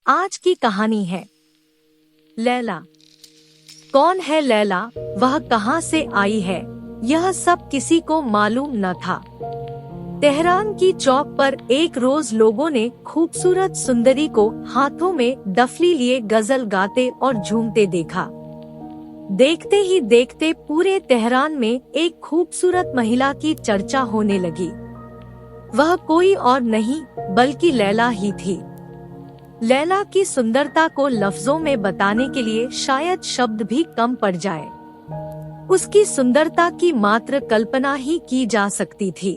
आज की कहानी है लैला। कौन है लैला, वह कहां से आई है, यह सब किसी को मालूम न था। तेहरान की चौक पर एक रोज लोगों ने खूबसूरत सुंदरी को हाथों में डफली लिए गजल गाते और झूमते देखा। देखते ही देखते पूरे तेहरान में एक खूबसूरत महिला की चर्चा होने लगी। वह कोई और नहीं बल्कि लैला ही थी। लैला की सुंदरता को लफ्जों में बताने के लिए शायद शब्द भी कम पड़ जाए। उसकी सुंदरता की मात्र कल्पना ही की जा सकती थी।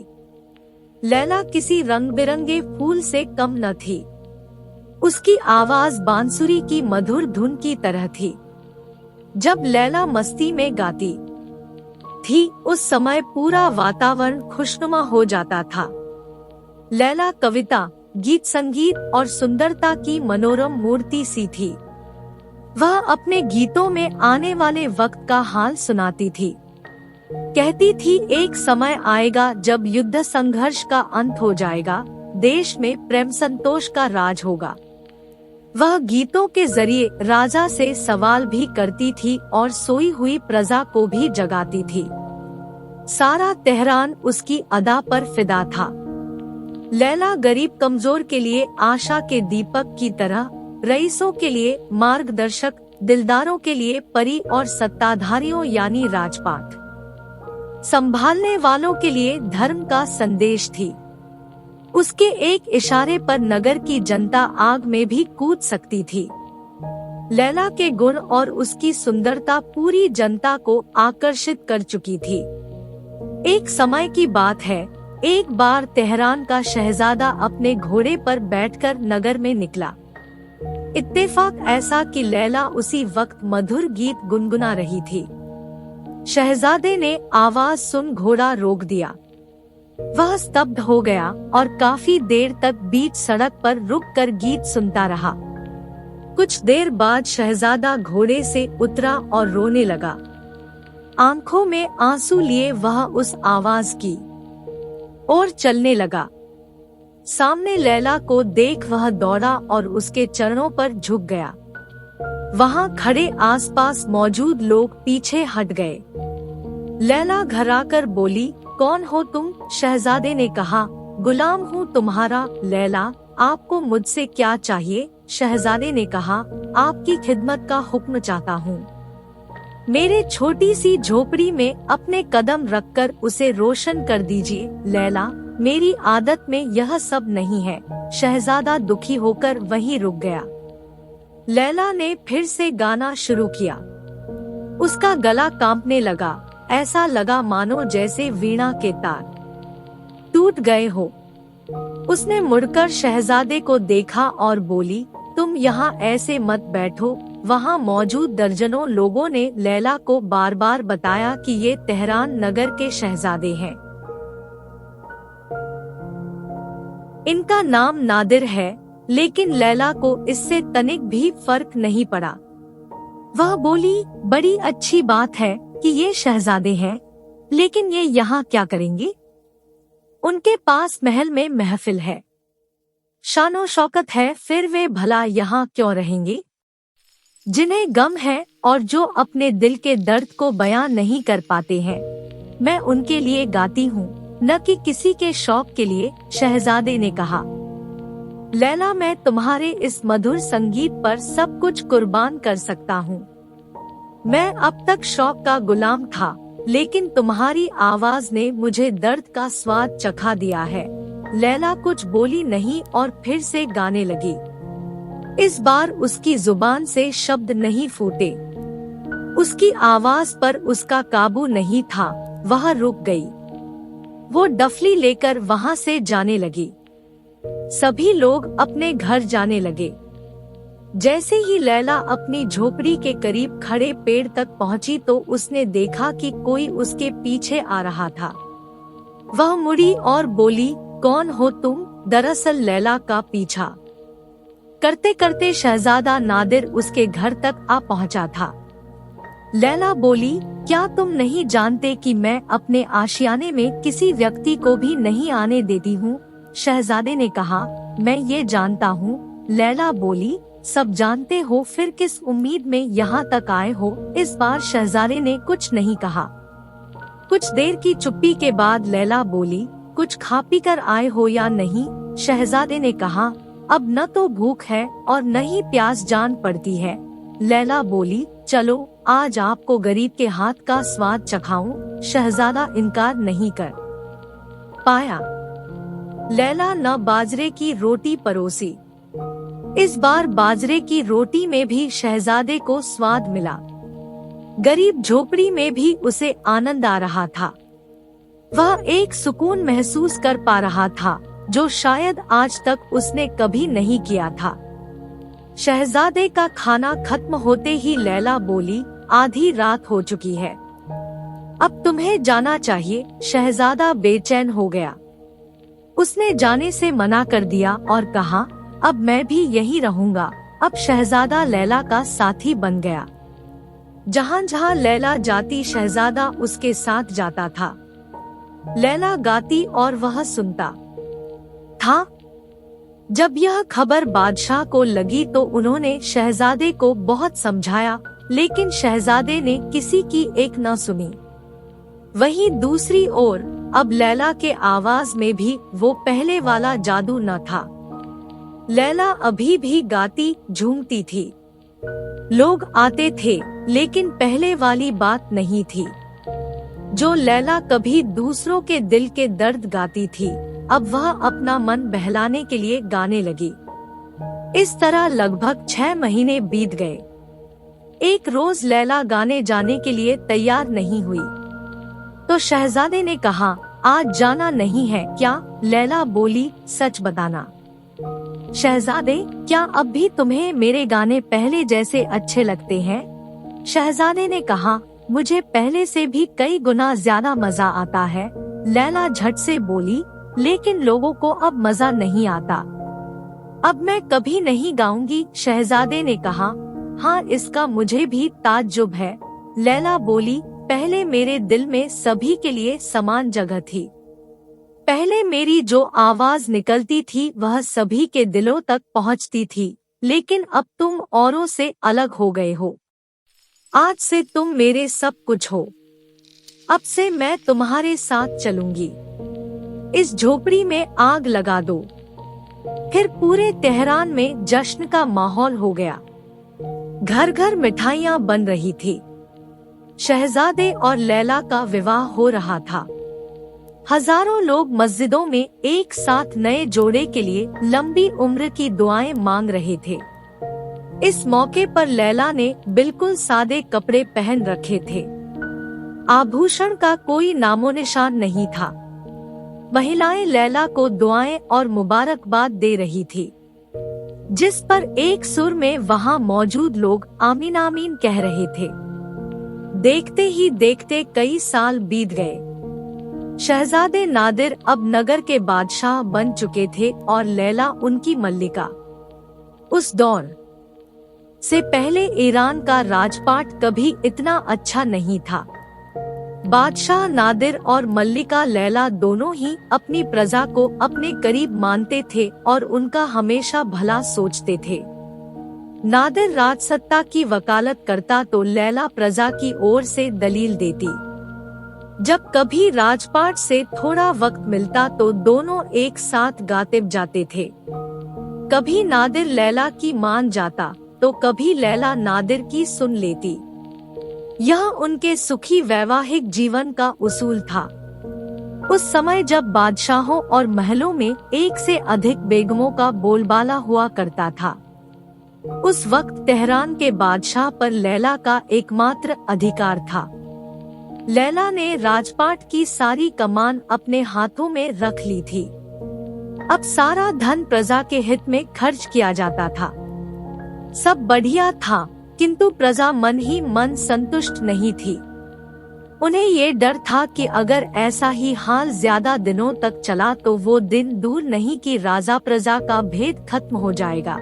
लैला किसी रंग बिरंगे फूल से कम न थी। उसकी आवाज बांसुरी की मधुर धुन की तरह थी। जब लैला मस्ती में गाती थी, उस समय पूरा वातावरण खुशनुमा हो जाता था। लैला कविता, गीत संगीत और सुंदरता की मनोरम मूर्ति सी थी। वह अपने गीतों में आने वाले वक्त का हाल सुनाती थी। कहती थी, एक समय आएगा जब युद्ध संघर्ष का अंत हो जाएगा, देश में प्रेम संतोष का राज होगा। वह गीतों के जरिए राजा से सवाल भी करती थी और सोई हुई प्रजा को भी जगाती थी। सारा तेहरान उसकी अदा पर फिदा था। लैला गरीब कमजोर के लिए आशा के दीपक की तरह, रईसों के लिए मार्गदर्शक, दिलदारों के लिए परी और सत्ताधारियों यानी राजपाट संभालने वालों के लिए धर्म का संदेश थी। उसके एक इशारे पर नगर की जनता आग में भी कूद सकती थी। लैला के गुण और उसकी सुंदरता पूरी जनता को आकर्षित कर चुकी थी। एक समय की बात है, एक बार तेहरान का शहजादा अपने घोड़े पर बैठकर नगर में निकला। इत्तेफाक ऐसा कि लैला उसी वक्त मधुर गीत गुनगुना रही थी। शहजादे ने आवाज सुन घोड़ा रोक दिया। वह स्तब्ध हो गया और काफी देर तक बीच सड़क पर रुककर गीत सुनता रहा। कुछ देर बाद शहजादा घोड़े से उतरा और रोने लगा। आंखों में आंसू लिए वह उस आवाज की और चलने लगा। सामने लैला को देख वह दौड़ा और उसके चरणों पर झुक गया। वहां खड़े आसपास मौजूद लोग पीछे हट गए। लैला घबराकर बोली, कौन हो तुम? शहजादे ने कहा, गुलाम हूँ तुम्हारा। लैला, आपको मुझसे क्या चाहिए? शहजादे ने कहा, आपकी खिदमत का हुक्म चाहता हूँ। मेरे छोटी सी झोपड़ी में अपने कदम रखकर उसे रोशन कर दीजिए। लैला, मेरी आदत में यह सब नहीं है। शहजादा दुखी होकर वहीं रुक गया। लैला ने फिर से गाना शुरू किया। उसका गला कांपने लगा। ऐसा लगा मानो जैसे वीणा के तार टूट गए हो। उसने मुड़कर शहजादे को देखा और बोली, तुम यहाँ ऐसे मत बैठो। वहाँ मौजूद दर्जनों लोगों ने लैला को बार बार बताया कि ये तेहरान नगर के शहजादे हैं। इनका नाम नादिर है। लेकिन लैला को इससे तनिक भी फर्क नहीं पड़ा। वह बोली, बड़ी अच्छी बात है कि ये शहजादे हैं, लेकिन ये यहाँ क्या करेंगे? उनके पास महल में महफिल है, शानो शौकत है, फिर वे भला यहाँ क्यों रहेंगे? जिन्हें गम है और जो अपने दिल के दर्द को बयां नहीं कर पाते हैं, मैं उनके लिए गाती हूँ, न कि किसी के शौक के लिए। शहजादे ने कहा, लैला, मैं तुम्हारे इस मधुर संगीत पर सब कुछ कुर्बान कर सकता हूँ। मैं अब तक शौक का गुलाम था, लेकिन तुम्हारी आवाज ने मुझे दर्द का स्वाद चखा दिया है। लैला कुछ बोली नहीं और फिर से गाने लगी। इस बार उसकी जुबान से शब्द नहीं फूटे। उसकी आवाज पर उसका काबू नहीं था। वह रुक गई। वो डफली लेकर वहाँ से जाने लगी। सभी लोग अपने घर जाने लगे। जैसे ही लैला अपनी झोपड़ी के करीब खड़े पेड़ तक पहुँची तो उसने देखा कि कोई उसके पीछे आ रहा था। वह मुड़ी और बोली, कौन हो तुम? दरअसल लैला का पीछा करते करते शहजादा नादिर उसके घर तक आ पहुंचा था। लैला बोली, क्या तुम नहीं जानते कि मैं अपने आशियाने में किसी व्यक्ति को भी नहीं आने देती हूँ? शहजादे ने कहा, मैं ये जानता हूँ। लैला बोली, सब जानते हो, फिर किस उम्मीद में यहाँ तक आए हो? इस बार शहजादे ने कुछ नहीं कहा। कुछ देर की चुप्पी के बाद लैला बोली, कुछ खा पी कर आए हो या नहीं? शहजादे ने कहा, अब न तो भूख है और न ही प्यास जान पड़ती है। लैला बोली, चलो आज आपको गरीब के हाथ का स्वाद चखाऊं। शहजादा इनकार नहीं कर पाया। लैला न बाजरे की रोटी परोसी। इस बार बाजरे की रोटी में भी शहजादे को स्वाद मिला। गरीब झोपड़ी में भी उसे आनंद आ रहा था। वह एक सुकून महसूस कर पा रहा था जो शायद आज तक उसने कभी नहीं किया था। शहजादे का खाना खत्म होते ही लैला बोली, आधी रात हो चुकी है, अब तुम्हें जाना चाहिए। शहजादा बेचैन हो गया। उसने जाने से मना कर दिया और कहा, अब मैं भी यहीं रहूंगा। अब शहजादा लैला का साथी बन गया। जहाँ जहाँ लैला जाती शहजादा उसके साथ जाता था। लैला गाती और वह सुनता था। जब यह खबर बादशाह को लगी तो उन्होंने शहजादे को बहुत समझाया, लेकिन शहजादे ने किसी की एक न सुनी। वहीं दूसरी ओर अब लैला के आवाज में भी वो पहले वाला जादू न था। लैला अभी भी गाती झूमती थी। लोग आते थे, लेकिन पहले वाली बात नहीं थी। जो लैला कभी दूसरों के दिल के दर्द गाती थी, अब वह अपना मन बहलाने के लिए गाने लगी। इस तरह लगभग 6 महीने बीत गए। एक रोज लैला गाने जाने के लिए तैयार नहीं हुई, तो शहजादे ने कहा, आज जाना नहीं है क्या? लैला बोली, सच बताना शहजादे, क्या अब भी तुम्हें मेरे गाने पहले जैसे अच्छे लगते हैं? शहजादे ने कहा, मुझे पहले से भी कई गुना ज्यादा मजा आता है। लैला झट से बोली, लेकिन लोगों को अब मजा नहीं आता। अब मैं कभी नहीं गाऊंगी। शहजादे ने कहा, हाँ, इसका मुझे भी ताज्जुब है। लैला बोली, पहले मेरे दिल में सभी के लिए समान जगह थी। पहले मेरी जो आवाज निकलती थी वह सभी के दिलों तक पहुंचती थी, लेकिन अब तुम औरों से अलग हो गए हो। आज से तुम मेरे सब कुछ हो। अब से मैं तुम्हारे साथ चलूंगी। इस झोपड़ी में आग लगा दो। फिर पूरे तेहरान में जश्न का माहौल हो गया। घर घर मिठाइयाँ बन रही थी। शहजादे और लैला का विवाह हो रहा था। हजारों लोग मस्जिदों में एक साथ नए जोड़े के लिए लंबी उम्र की दुआएं मांग रहे थे। इस मौके पर लैला ने बिल्कुल सादे कपड़े पहन रखे थे। आभूषण का कोई नामो निशान नहीं था। महिलाएं लैला को दुआएं और मुबारकबाद दे रही थी, जिस पर एक सुर में वहां मौजूद लोग आमीन आमीन कह रहे थे। देखते ही देखते कई साल बीत गए। शहजादे नादिर अब नगर के बादशाह बन चुके थे और लैला उनकी मल्लिका। उस दौर से पहले ईरान का राजपाट कभी इतना अच्छा नहीं था। बादशाह नादिर और मल्लिका लैला दोनों ही अपनी प्रजा को अपने करीब मानते थे और उनका हमेशा भला सोचते थे। नादिर राजसत्ता की वकालत करता तो लैला प्रजा की ओर से दलील देती। जब कभी राजपाट से थोड़ा वक्त मिलता तो दोनों एक साथ गाते जाते थे। कभी नादिर लैला की मान जाता तो कभी लैला नादिर की सुन लेती। यह उनके सुखी वैवाहिक जीवन का उसूल था। उस समय जब बादशाहों और महलों में एक से अधिक बेगमों का बोलबाला हुआ करता था, उस वक्त तेहरान के बादशाह पर लैला का एकमात्र अधिकार था। लैला ने राजपाट की सारी कमान अपने हाथों में रख ली थी। अब सारा धन प्रजा के हित में खर्च किया जाता था। सब बढ़िया था, किंतु प्रजा मन ही मन संतुष्ट नहीं थी। उन्हें ये डर था कि अगर ऐसा ही हाल ज्यादा दिनों तक चला तो वो दिन दूर नहीं कि राजा प्रजा का भेद खत्म हो जाएगा।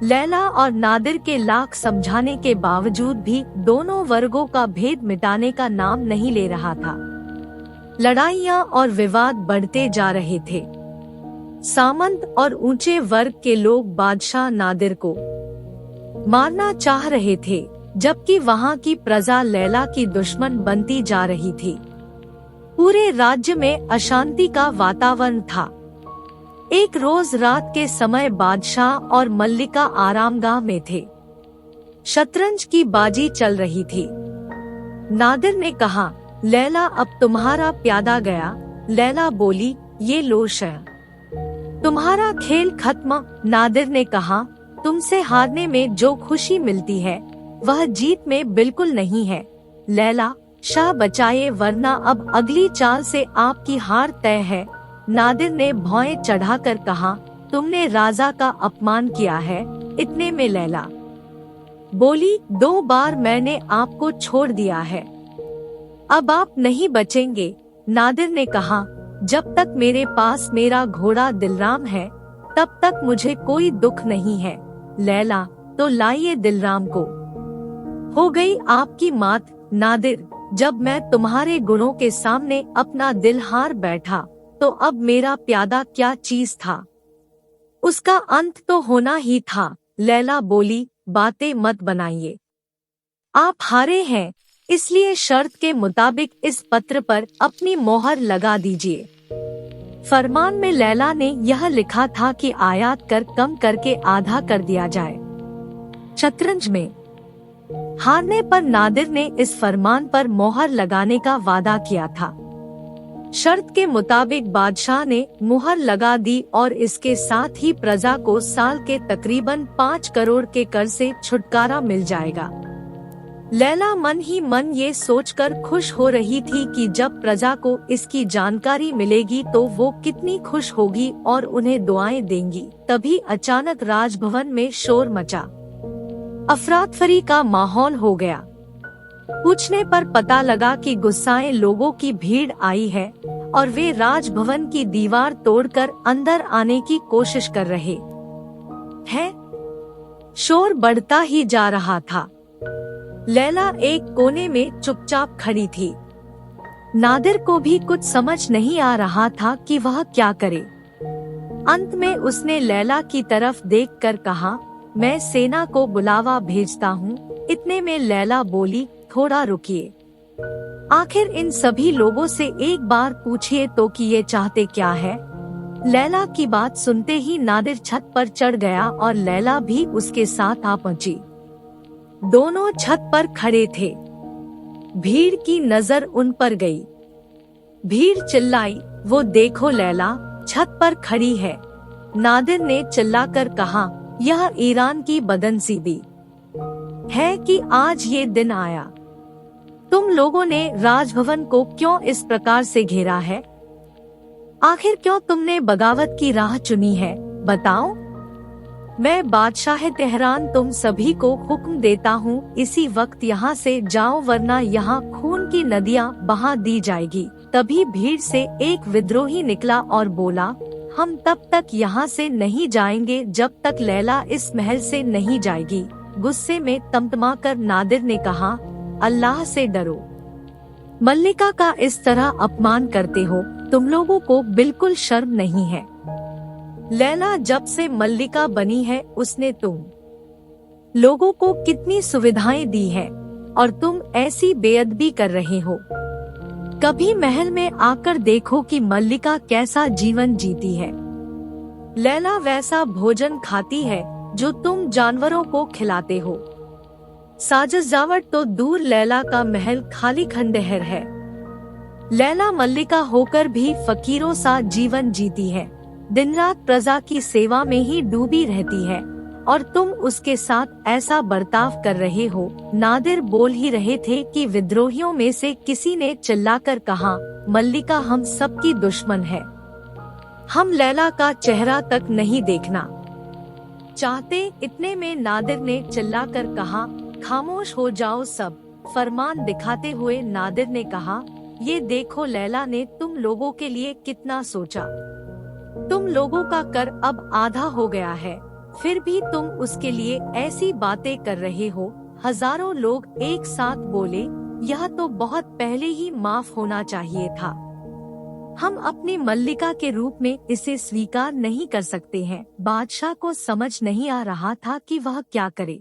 लैला और नादिर के लाख समझाने के बावजूद भी दोनों वर्गों का भेद मिटाने का नाम नहीं ले रहा था। लड़ाइयाँ और विवाद बढ़ते जा रहे थे। सामंत और ऊंचे वर्ग के लोग बादशाह नादिर को मारना चाह रहे थे, जबकि वहाँ की प्रजा लैला की दुश्मन बनती जा रही थी। पूरे राज्य में अशांति का वातावरण था। एक रोज रात के समय बादशाह और मल्लिका आरामगाह में थे। शतरंज की बाजी चल रही थी। नादिर ने कहा, लैला अब तुम्हारा प्यादा गया। लैला बोली, ये लो शह, तुम्हारा खेल खत्म। नादिर ने कहा, तुमसे हारने में जो खुशी मिलती है वह जीत में बिल्कुल नहीं है। लैला, शाह बचाए वरना अब अगली चाल से आपकी हार तय है। नादिर ने भौएं चढ़ाकर कहा, तुमने राजा का अपमान किया है। इतने में लैला बोली, 2 बार मैंने आपको छोड़ दिया है, अब आप नहीं बचेंगे। नादिर ने कहा, जब तक मेरे पास मेरा घोड़ा दिलराम है तब तक मुझे कोई दुख नहीं है। लैला, तो लाइए दिलराम को। हो गई आपकी मात। नादिर, जब मैं तुम्हारे गुणों के सामने अपना दिल हार बैठा तो अब मेरा प्यादा क्या चीज था, उसका अंत तो होना ही था। लैला बोली, बातें मत बनाइए, आप हारे हैं, इसलिए शर्त के मुताबिक इस पत्र पर अपनी मोहर लगा दीजिए। फरमान में लैला ने यह लिखा था कि आयात कर कम करके आधा कर दिया जाए। शतरंज में हारने पर नादिर ने इस फरमान पर मोहर लगाने का वादा किया था। शर्त के मुताबिक बादशाह ने मुहर लगा दी और इसके साथ ही प्रजा को साल के तकरीबन 5 करोड़ के कर से छुटकारा मिल जाएगा। लैला मन ही मन ये सोचकर खुश हो रही थी कि जब प्रजा को इसकी जानकारी मिलेगी तो वो कितनी खुश होगी और उन्हें दुआएं देंगी। तभी अचानक राजभवन में शोर मचा। अफरातफरी का माहौल हो गया। पूछने पर पता लगा कि गुस्साए लोगों की भीड़ आई है और वे राजभवन की दीवार तोड़कर अंदर आने की कोशिश कर रहे हैं। शोर बढ़ता ही जा रहा था। लैला एक कोने में चुपचाप खड़ी थी। नादिर को भी कुछ समझ नहीं आ रहा था कि वह क्या करे। अंत में उसने लैला की तरफ देखकर कहा, मैं सेना को बुलावा भेजता हूँ। इतने में लैला बोली, थोड़ा रुकिए, आखिर इन सभी लोगों से एक बार पूछिए तो कि ये चाहते क्या है। लैला की बात सुनते ही नादिर छत पर चढ़ गया और लैला भी उसके साथ आ पहुंची। दोनों छत पर खड़े थे। भीड़ की नजर उन पर गई। भीड़ चिल्लाई, वो देखो लैला छत पर खड़ी है। नादिर ने चिल्लाकर कहा, यह ईरान की बदनसीबी है कि आज ये दिन आया। तुम लोगों ने राजभवन को क्यों इस प्रकार से घेरा है? आखिर क्यों तुमने बगावत की राह चुनी है? बताओ। मैं बादशाह तेहरान तुम सभी को हुक्म देता हूँ, इसी वक्त यहाँ से जाओ वरना यहाँ खून की नदियाँ बहा दी जाएगी। तभी भीड़ से एक विद्रोही निकला और बोला, हम तब तक यहाँ से नहीं जाएंगे जब तक लैला इस महल से नहीं जाएगी। गुस्से में तमतमाकर नादिर ने कहा, अल्लाह से डरो। मल्लिका का इस तरह अपमान करते हो, तुम लोगों को बिल्कुल शर्म नहीं है। लैला जब से मल्लिका बनी है उसने तुम लोगों को कितनी सुविधाएं दी है और तुम ऐसी बेअदबी कर रहे हो। कभी महल में आकर देखो कि मल्लिका कैसा जीवन जीती है। लैला वैसा भोजन खाती है जो तुम जानवरों को खिलाते हो। साज-सजावट तो दूर, लैला का महल खाली खंडहर है। लैला मल्लिका होकर भी फकीरों सा जीवन जीती है, दिन रात प्रजा की सेवा में ही डूबी रहती है और तुम उसके साथ ऐसा बर्ताव कर रहे हो। नादिर बोल ही रहे थे कि विद्रोहियों में से किसी ने चिल्लाकर कहा, मल्लिका हम सबकी दुश्मन है, हम लैला का चेहरा तक नहीं देखना चाहते। इतने में नादिर ने चिल्लाकर कहा, खामोश हो जाओ सब। फरमान दिखाते हुए नादिर ने कहा, ये देखो लैला ने तुम लोगों के लिए कितना सोचा। तुम लोगों का कर अब आधा हो गया है, फिर भी तुम उसके लिए ऐसी बातें कर रहे हो। हजारों लोग एक साथ बोले, यह तो बहुत पहले ही माफ होना चाहिए था। हम अपनी मल्लिका के रूप में इसे स्वीकार नहीं कर सकते हैं। बादशाह को समझ नहीं आ रहा था कि वह क्या करे।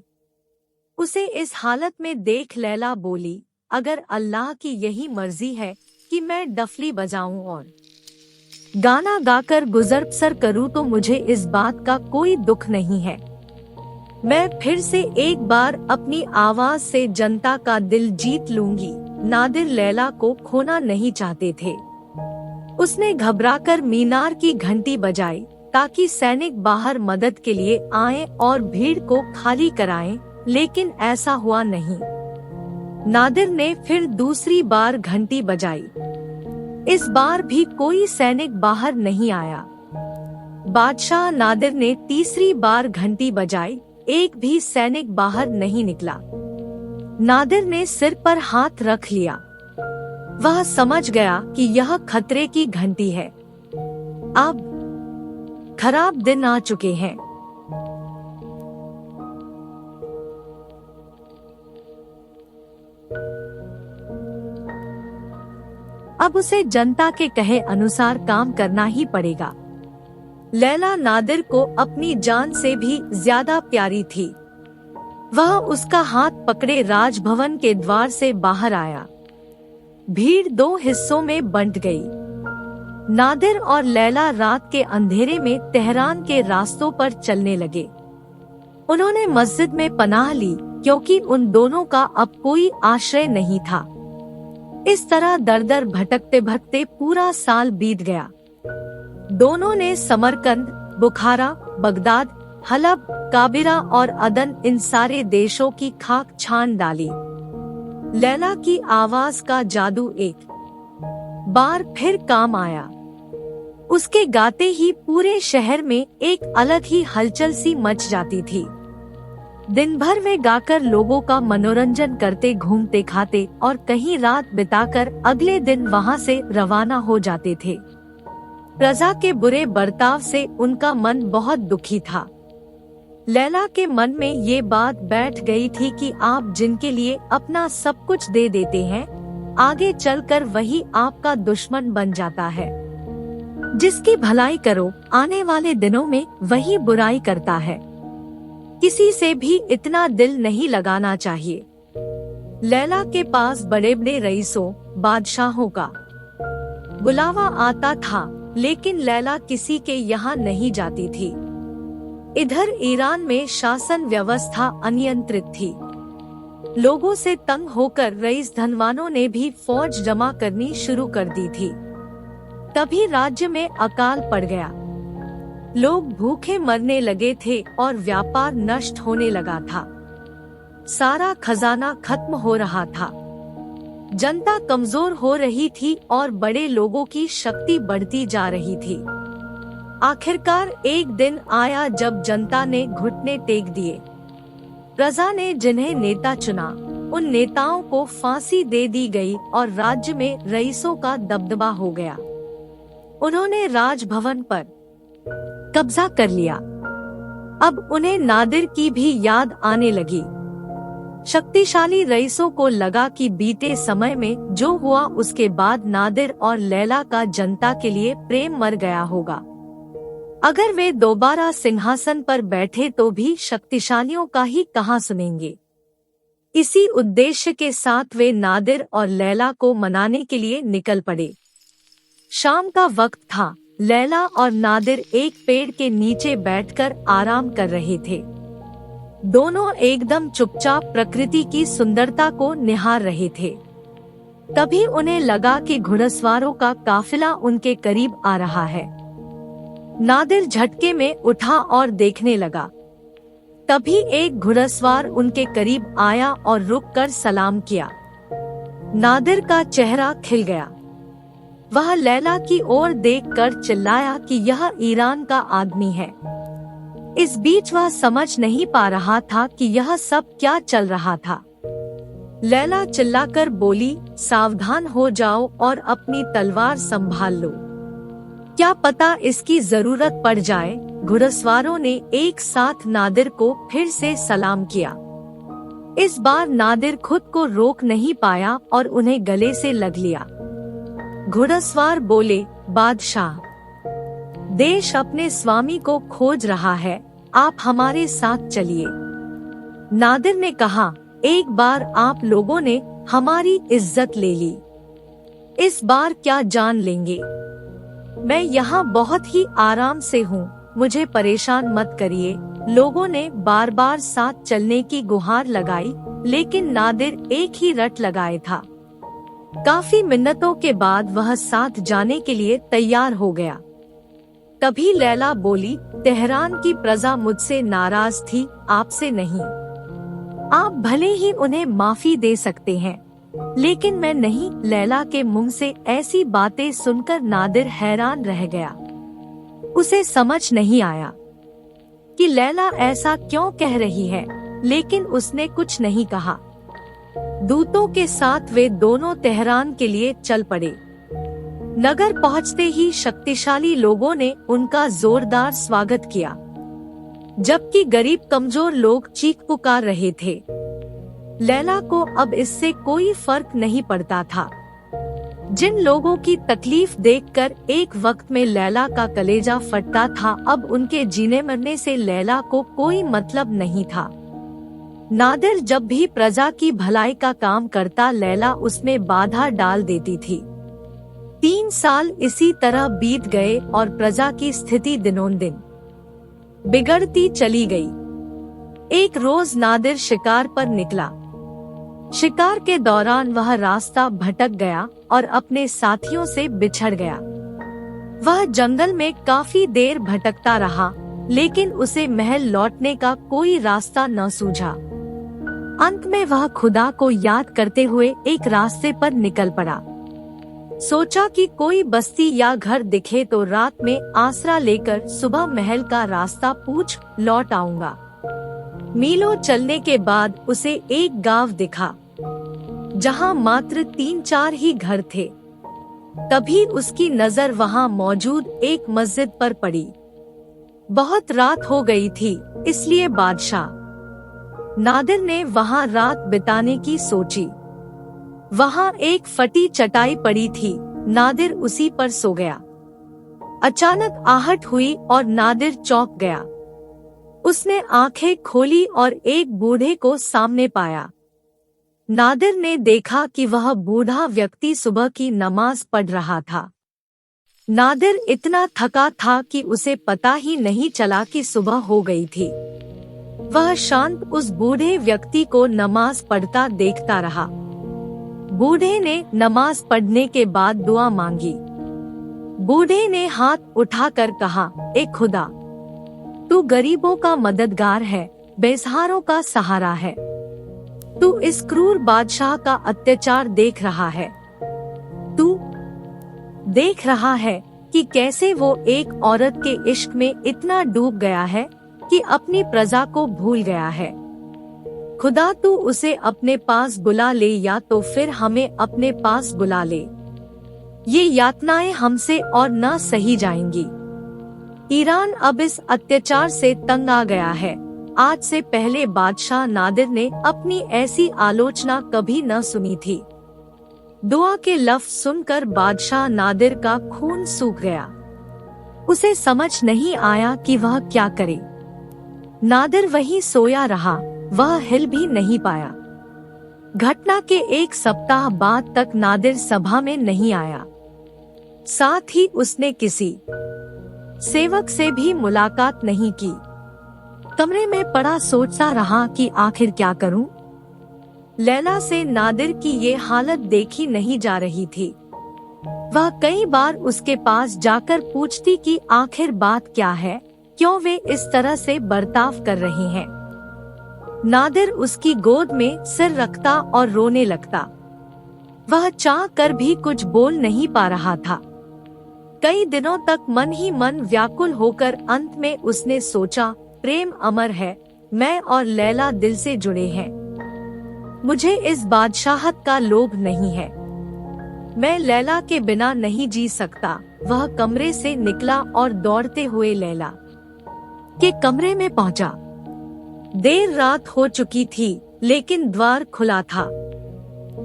उसे इस हालत में देख लैला बोली, अगर अल्लाह की यही मर्जी है कि मैं डफली बजाऊं और गाना गाकर गुजर बसर करूं तो मुझे इस बात का कोई दुख नहीं है। मैं फिर से एक बार अपनी आवाज से जनता का दिल जीत लूंगी। नादिर लैला को खोना नहीं चाहते थे। उसने घबराकर मीनार की घंटी बजाई ताकि सैनिक बाहर मदद के लिए आएं और भीड़ को खाली कराएं, लेकिन ऐसा हुआ नहीं। नादिर ने फिर दूसरी बार घंटी बजाई। इस बार भी कोई सैनिक बाहर नहीं आया। बादशाह नादिर ने तीसरी बार घंटी बजाई, एक भी सैनिक बाहर नहीं निकला। नादिर ने सिर पर हाथ रख लिया। वह समझ गया कि यह खतरे की घंटी है। अब खराब दिन आ चुके हैं। अब उसे जनता के कहे अनुसार काम करना ही पड़ेगा। लैला नादिर को अपनी जान से भी ज्यादा प्यारी थी। वह उसका हाथ पकड़े राजभवन के द्वार से बाहर आया। भीड़ दो हिस्सों में बंट गई। नादिर और लैला रात के अंधेरे में तेहरान के रास्तों पर चलने लगे। उन्होंने मस्जिद में पनाह ली क्योंकि उन दोनों का अब कोई आश्रय नहीं था। इस तरह दर दर भटकते भटकते पूरा साल बीत गया। दोनों ने समरकंद, बुखारा, बगदाद, हलब, काबिरा और अदन इन सारे देशों की खाक छान डाली। लैला की आवाज का जादू एक बार फिर काम आया। उसके गाते ही पूरे शहर में एक अलग ही हलचल सी मच जाती थी। दिन भर वे गाकर लोगों का मनोरंजन करते, घूमते, खाते और कहीं रात बिताकर अगले दिन वहां से रवाना हो जाते थे। प्रजा के बुरे बर्ताव से उनका मन बहुत दुखी था। लैला के मन में ये बात बैठ गई थी कि आप जिनके लिए अपना सब कुछ दे देते हैं, आगे चलकर वही आपका दुश्मन बन जाता है। जिसकी भलाई करो, आने वाले दिनों में वही बुराई करता है। किसी से भी इतना दिल नहीं लगाना चाहिए। लैला के पास बड़े बड़े रईसों, बादशाहों का बुलावा आता था, लेकिन लैला किसी के यहाँ नहीं जाती थी। इधर ईरान में शासन व्यवस्था अनियंत्रित थी। लोगों से तंग होकर रईस धनवानों ने भी फौज जमा करनी शुरू कर दी थी। तभी राज्य में अकाल पड़ गया। लोग भूखे मरने लगे थे और व्यापार नष्ट होने लगा था। सारा खजाना खत्म हो रहा था। जनता कमजोर हो रही थी और बड़े लोगों की शक्ति बढ़ती जा रही थी। आखिरकार एक दिन आया जब जनता ने घुटने टेक दिए। प्रजा ने जिन्हें नेता चुना, उन नेताओं को फांसी दे दी गई और राज्य में रईसों का दबदबा हो गया। उन्होंने राजभवन पर कब्जा कर लिया। अब उन्हें नादिर की भी याद आने लगी। शक्तिशाली रईसों को लगा कि बीते समय में जो हुआ उसके बाद नादिर और लैला का जनता के लिए प्रेम मर गया होगा। अगर वे दोबारा सिंहासन पर बैठे तो भी शक्तिशालियों का ही कहाँ सुनेंगे। इसी उद्देश्य के साथ वे नादिर और लैला को मनाने के लिए निकल पड़े। शाम का वक्त था। लैला और नादिर एक पेड़ के नीचे बैठकर आराम कर रहे थे। दोनों एकदम चुपचाप प्रकृति की सुंदरता को निहार रहे थे। तभी उन्हें लगा कि घुड़सवारों का काफिला उनके करीब आ रहा है। नादिर झटके में उठा और देखने लगा। तभी एक घुड़सवार उनके करीब आया और रुककर सलाम किया। नादिर का चेहरा खिल गया। वह लैला की ओर देखकर चिल्लाया कि यह ईरान का आदमी है। इस बीच वह समझ नहीं पा रहा था कि यह सब क्या चल रहा था। लैला चिल्लाकर बोली, सावधान हो जाओ और अपनी तलवार संभाल लो, क्या पता इसकी जरूरत पड़ जाए। घुड़सवारों ने एक साथ नादिर को फिर से सलाम किया। इस बार नादिर खुद को रोक नहीं पाया और उन्हें गले से लग लिया। घुड़सवार बोले, बादशाह, देश अपने स्वामी को खोज रहा है, आप हमारे साथ चलिए। नादिर ने कहा, एक बार आप लोगों ने हमारी इज्जत ले ली, इस बार क्या जान लेंगे? मैं यहाँ बहुत ही आराम से हूँ, मुझे परेशान मत करिए। लोगों ने बार बार साथ चलने की गुहार लगाई, लेकिन नादिर एक ही रट लगाए था। काफी मिन्नतों के बाद वह साथ जाने के लिए तैयार हो गया। तभी लैला बोली, तेहरान की प्रजा मुझसे नाराज थी, आपसे नहीं। आप भले ही उन्हें माफी दे सकते हैं, लेकिन मैं नहीं। लैला के मुंह से ऐसी बातें सुनकर नादिर हैरान रह गया। उसे समझ नहीं आया कि लैला ऐसा क्यों कह रही है, लेकिन उसने कुछ नहीं कहा। दूतों के साथ वे दोनों तेहरान के लिए चल पड़े। नगर पहुंचते ही शक्तिशाली लोगों ने उनका जोरदार स्वागत किया, जबकि गरीब कमजोर लोग चीख पुकार रहे थे। लैला को अब इससे कोई फर्क नहीं पड़ता था। जिन लोगों की तकलीफ देखकर एक वक्त में लैला का कलेजा फटता था, अब उनके जीने मरने से लैला को कोई मतलब नहीं था। नादिर जब भी प्रजा की भलाई का काम करता, लैला उसमें बाधा डाल देती थी। 3 साल इसी तरह बीत गए और प्रजा की स्थिति दिनों दिन बिगड़ती चली गई। एक रोज नादिर शिकार पर निकला। शिकार के दौरान वह रास्ता भटक गया और अपने साथियों से बिछड़ गया। वह जंगल में काफी देर भटकता रहा, लेकिन उसे महल लौटने का कोई रास्ता न सूझा। अंत में वह खुदा को याद करते हुए एक रास्ते पर निकल पड़ा। सोचा कि कोई बस्ती या घर दिखे तो रात में आसरा लेकर सुबह महल का रास्ता पूछ लौट आऊंगा। मीलों चलने के बाद उसे एक गांव दिखा, जहां मात्र 3-4 ही घर थे। तभी उसकी नजर वहां मौजूद एक मस्जिद पर पड़ी। बहुत रात हो गई थी, इसलिए बादशाह नादिर ने वहां रात बिताने की सोची। वहां एक फटी चटाई पड़ी थी, नादिर उसी पर सो गया। अचानक आहट हुई और नादिर चौंक गया। उसने आंखें खोली और एक बूढ़े को सामने पाया। नादिर ने देखा कि वह बूढ़ा व्यक्ति सुबह की नमाज पढ़ रहा था। नादिर इतना थका था कि उसे पता ही नहीं चला कि सुबह हो गई थी। वह शांत उस बूढ़े व्यक्ति को नमाज पढ़ता देखता रहा। बूढ़े ने नमाज पढ़ने के बाद दुआ मांगी। बूढ़े ने हाथ उठाकर कहा, ए खुदा, तू गरीबों का मददगार है, बेसहारों का सहारा है। तू इस क्रूर बादशाह का अत्याचार देख रहा है। तू देख रहा है कि कैसे वो एक औरत के इश्क में इतना डूब गया है कि अपनी प्रजा को भूल गया है। खुदा तू उसे अपने पास बुला ले, या तो फिर हमें अपने पास बुला ले। ये यातनाएं हमसे और न सही जाएंगी। ईरान अब इस अत्याचार से तंग आ गया है। आज से पहले बादशाह नादिर ने अपनी ऐसी आलोचना कभी न सुनी थी। दुआ के लफ्ज सुनकर बादशाह नादिर का खून सूख गया। उसे समझ नहीं आया कि वह क्या करे। नादिर वहीं सोया रहा, वह हिल भी नहीं पाया। घटना के 1 सप्ताह बाद तक नादिर सभा में नहीं आया। साथ ही उसने किसी सेवक से भी मुलाकात नहीं की। कमरे में पड़ा सोचता रहा कि आखिर क्या करूं? लैला से नादिर की ये हालत देखी नहीं जा रही थी। वह कई बार उसके पास जाकर पूछती कि आखिर बात क्या है, क्यों वे इस तरह से बर्ताव कर रहे हैं। नादिर उसकी गोद में सिर रखता और रोने लगता। वह चाह कर भी कुछ बोल नहीं पा रहा था। कई दिनों तक मन ही मन व्याकुल होकर अंत में उसने सोचा, प्रेम अमर है, मैं और लैला दिल से जुड़े हैं। मुझे इस बादशाहत का लोभ नहीं है। मैं लैला के बिना नहीं जी सकता। वह कमरे से निकला और दौड़ते हुए लैला के कमरे में पहुंचा। देर रात हो चुकी थी, लेकिन द्वार खुला था।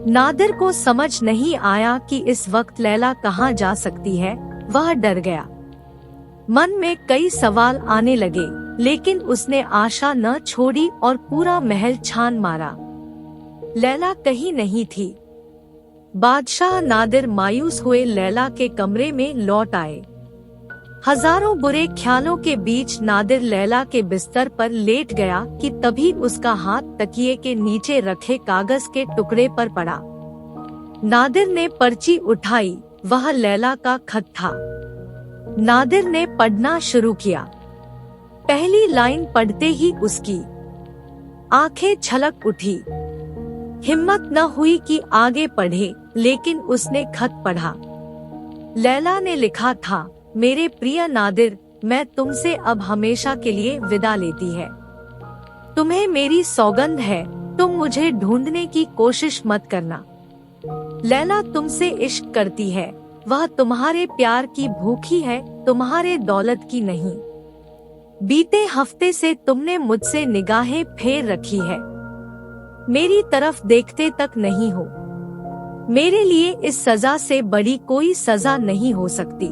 नादिर को समझ नहीं आया कि इस वक्त लैला कहाँ जा सकती है। वह डर गया। मन में कई सवाल आने लगे, लेकिन उसने आशा न छोड़ी और पूरा महल छान मारा। लैला कहीं नहीं थी। बादशाह नादिर मायूस हुए लैला के कमरे में लौट आए। हजारों बुरे ख्यालों के बीच नादिर लैला के बिस्तर पर लेट गया कि तभी उसका हाथ तकिए के नीचे रखे कागज के टुकड़े पर पड़ा। नादिर ने पर्ची उठाई, वह लैला का खत था। नादिर ने पढ़ना शुरू किया। पहली लाइन पढ़ते ही उसकी आंखें छलक उठी। हिम्मत न हुई कि आगे पढ़े, लेकिन उसने खत पढ़ा। लैला ने लिखा था, मेरे प्रिय नादिर, मैं तुमसे अब हमेशा के लिए विदा लेती है। तुम्हें मेरी सौगंध है, तुम मुझे ढूंढने की कोशिश मत करना। लैला तुमसे इश्क करती है, वह तुम्हारे प्यार की भूखी है, तुम्हारे दौलत की नहीं। बीते हफ्ते से तुमने मुझसे निगाहें फेर रखी है, मेरी तरफ देखते तक नहीं हो। मेरे लिए इस सजा से बड़ी कोई सजा नहीं हो सकती।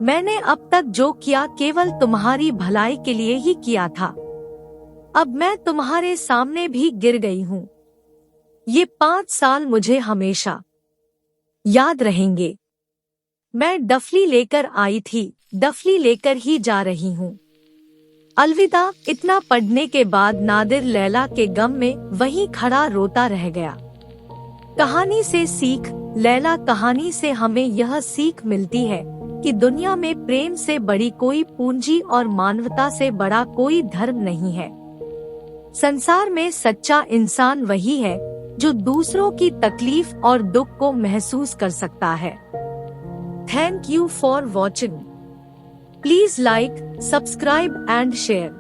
मैंने अब तक जो किया केवल तुम्हारी भलाई के लिए ही किया था। अब मैं तुम्हारे सामने भी गिर गई हूँ। ये 5 साल मुझे हमेशा याद रहेंगे। मैं डफली लेकर आई थी, डफली लेकर ही जा रही हूँ। अलविदा। इतना पढ़ने के बाद नादिर लैला के गम में वहीं खड़ा रोता रह गया। कहानी से सीख। लैला कहानी से हमें यह सीख मिलती है कि दुनिया में प्रेम से बड़ी कोई पूंजी और मानवता से बड़ा कोई धर्म नहीं है। संसार में सच्चा इंसान वही है जो दूसरों की तकलीफ और दुख को महसूस कर सकता है। Thank you for watching. Please like, subscribe and share.